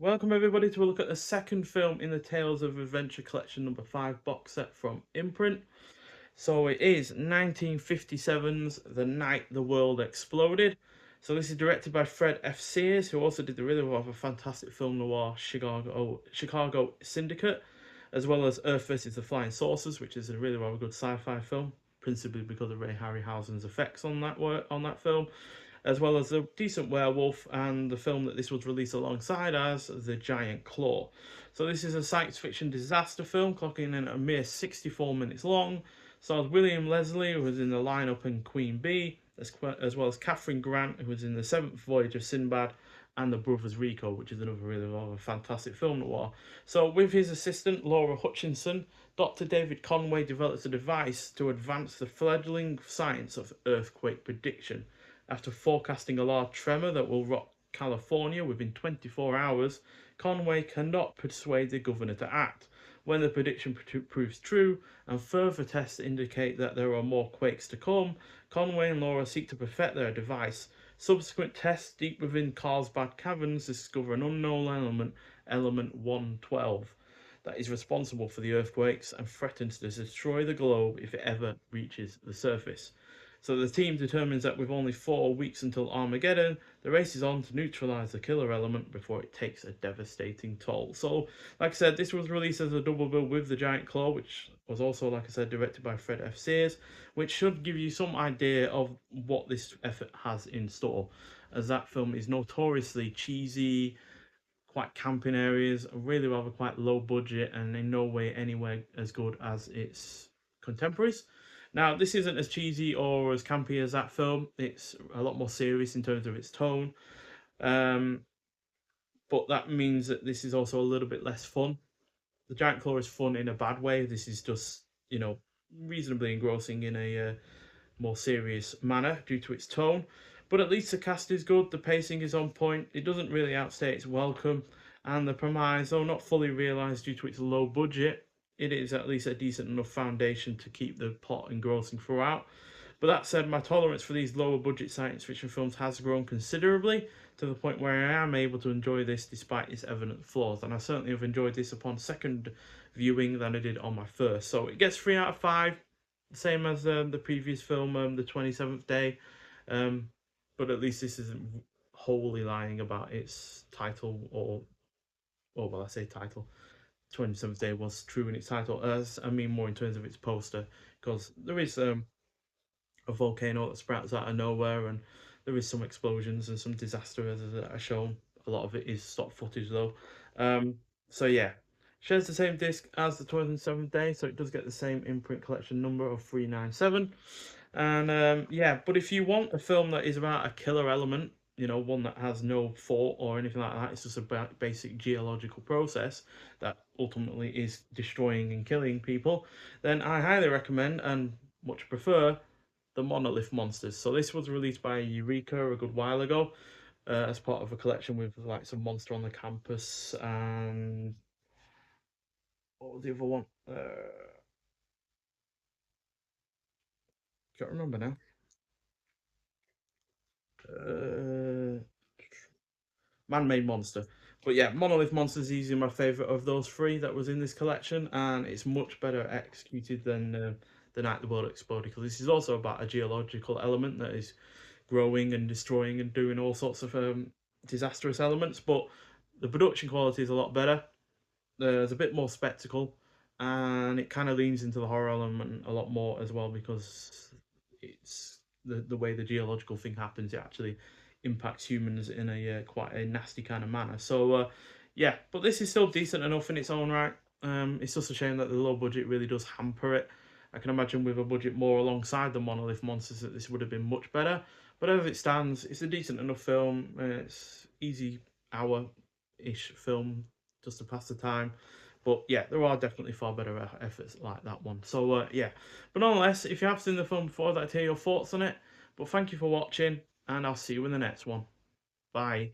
Welcome everybody to a look at the second film in the Tales of Adventure Collection number 5 box set from Imprint. So it is 1957's The Night the World Exploded. So this is directed by Fred F. Sears, who also did the really rather fantastic film noir Chicago Syndicate, as well as Earth vs. the Flying Saucers, which is a really rather good sci-fi film, principally because of Ray Harryhausen's effects on that film, as well as a decent werewolf and the film that this was released alongside as The Giant Claw. So this is a science fiction disaster film, clocking in a mere 64 minutes long. Stars William Leslie, who was in the lineup in Queen Bee, as well as Catherine Grant, who was in The Seventh Voyage of Sinbad, and The Brothers Rico, which is another really rather fantastic film noir. So with his assistant, Laura Hutchinson, Dr. David Conway develops a device to advance the fledgling science of earthquake prediction. After forecasting a large tremor that will rock California within 24 hours, Conway cannot persuade the governor to act. When the prediction proves true and further tests indicate that there are more quakes to come, Conway and Laura seek to perfect their device. Subsequent tests deep within Carlsbad Caverns discover an unknown element 112, that is responsible for the earthquakes and threatens to destroy the globe if it ever reaches the surface. So the team determines that with only 4 weeks until Armageddon, the race is on to neutralize the killer element before it takes a devastating toll. So, like I said, this was released as a double bill with The Giant Claw, which was also, like I said, directed by Fred F. Sears, which should give you some idea of what this effort has in store, as that film is notoriously cheesy, quite camp in areas, really rather quite low budget, and in no way anywhere as good as its contemporaries. Now, this isn't as cheesy or as campy as that film. It's a lot more serious in terms of its tone. Um, but that means that this is also a little bit less fun. The Giant Claw is fun in a bad way. This is just, reasonably engrossing in a more serious manner due to its tone. But at least the cast is good, the pacing is on point, it doesn't really outstay its welcome, and the premise, though not fully realised due to its low budget, it is at least a decent enough foundation to keep the plot engrossing throughout. But that said, my tolerance for these lower budget science fiction films has grown considerably to the point where I am able to enjoy this despite its evident flaws. And I certainly have enjoyed this upon second viewing than I did on my first. So it gets 3 out of 5, same as the previous film, The 27th Day. Um, but at least this isn't wholly lying about its title or well, I say title. 27th Day was true in its title, as I mean more in terms of its poster, because there is a volcano that sprouts out of nowhere, and there is some explosions and some disaster as are shown. A lot of it is stock footage though. Um, so yeah, shares the same disc as the 27th Day, so it does get the same imprint collection number of 397. And yeah, but if you want a film that is about a killer element, one that has no fault or anything like that, it's just a basic geological process that ultimately is destroying and killing people, then I highly recommend and much prefer the Monolith Monsters. So this was released by Eureka a good while ago, as part of a collection with like some Monster on the Campus and what was the other one? Can't remember now. Uh, Man-made monster. But yeah, Monolith Monsters is easily my favourite of those three that was in this collection, and it's much better executed than The Night the World Exploded, because this is also about a geological element that is growing and destroying and doing all sorts of disastrous elements. But the production quality is a lot better. There's a bit more spectacle, and it kind of leans into the horror element a lot more as well, because it's the way the geological thing happens. It actually impacts humans in a quite a nasty kind of manner. So yeah, but this is still decent enough in its own right. It's just a shame that the low budget really does hamper it. I can imagine with a budget more alongside the Monolith Monsters that this would have been much better. But as it stands, it's a decent enough film. It's easy hour-ish film just to pass the time. But yeah, there are definitely far better efforts like that one. So yeah, but nonetheless, if you have seen the film before, I'd like to hear your thoughts on it. But thank you for watching, and I'll see you in the next one. Bye.